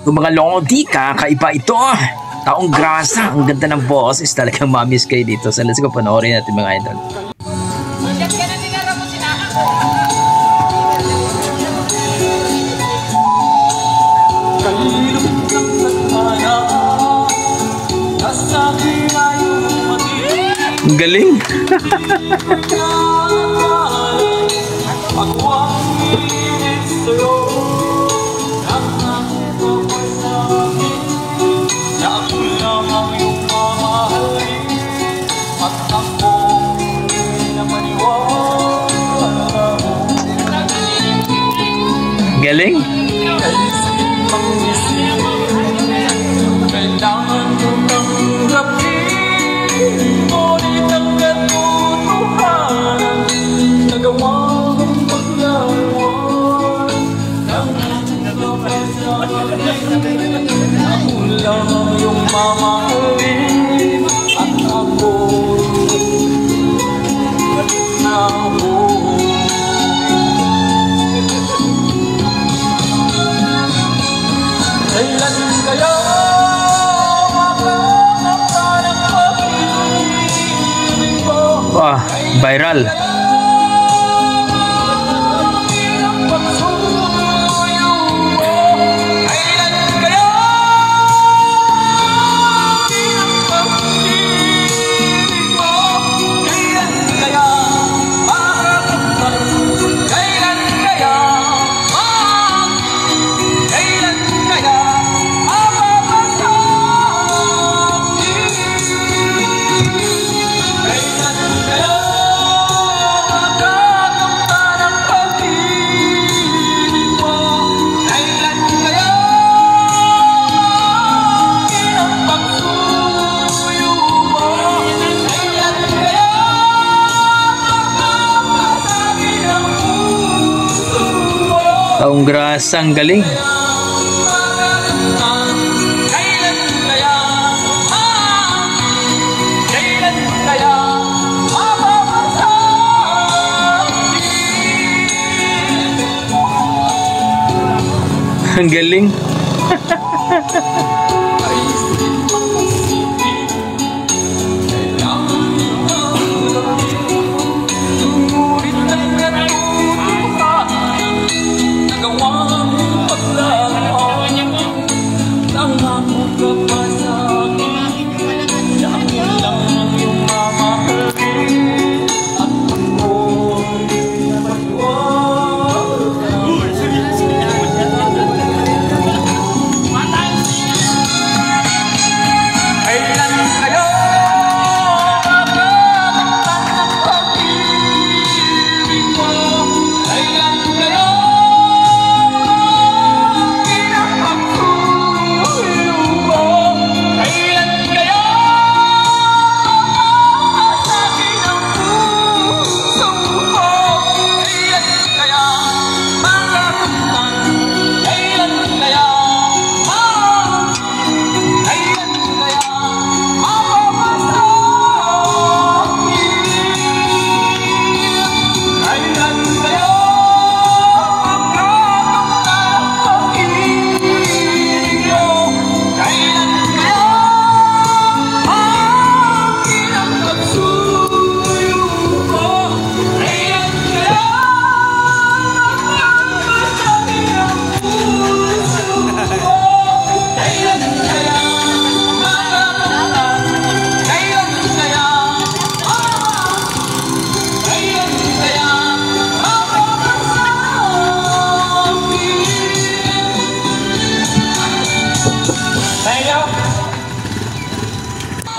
Yung mga lodi, kakaiba ito. Taong Grasa, ang ganda ng boses. Talagang mamiss kayo dito. So let's go, panoorin natin mga idol. Ang galing. Galing. Wah, viral. Taong Grasa, ang galing. Ang galing.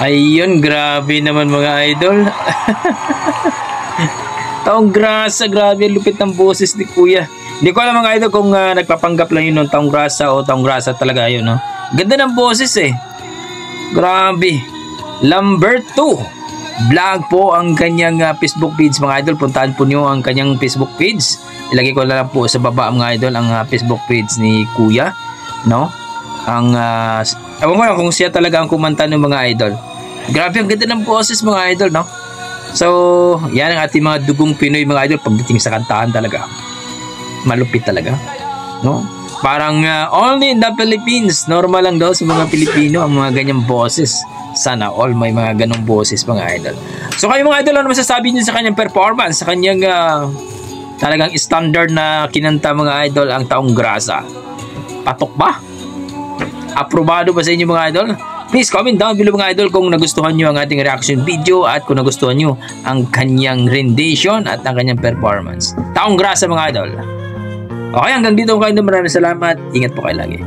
Ayun, grabe naman mga idol. Taong Grasa, grabe lupit ng boses ni Kuya. Hindi ko alam mga idol kung nagpapanggap lang yun ng Taong Grasa o Taong Grasa talaga yun, no? Ganda ng boses eh. Grabe. Lamberto Vlog po ang kanyang Facebook page mga idol. Puntahan po nyo ang kanyang Facebook page. Ilagay ko na lang po sa baba mga idol ang Facebook page ni Kuya, no? Ang ewan ko lang kung siya talaga ang kumanta ng mga idol. Grabe ang ganda ng boses mga idol, no? So, yan ang ating mga dugong Pinoy mga idol pagdating sa kantahan talaga. Malupit talaga, no? Parang only in the Philippines. Normal lang daw sa mga Pilipino ang mga ganyang boses. Sana all may mga ganong boses mga idol. So kayo mga idol, ano masasabi niyo sa kanyang performance? Sa kanyang talagang standard na kinanta mga idol ang Taong Grasa? Patok ba? Aprobado ba sa inyo mga idol? Please comment down below mga idol kung nagustuhan nyo ang ating reaction video at kung nagustuhan nyo ang kanyang rendition at ang kanyang performance. Taong Grasa mga idol. Okay, hanggang dito kayo. Maraming salamat. Ingat po kayo lagi.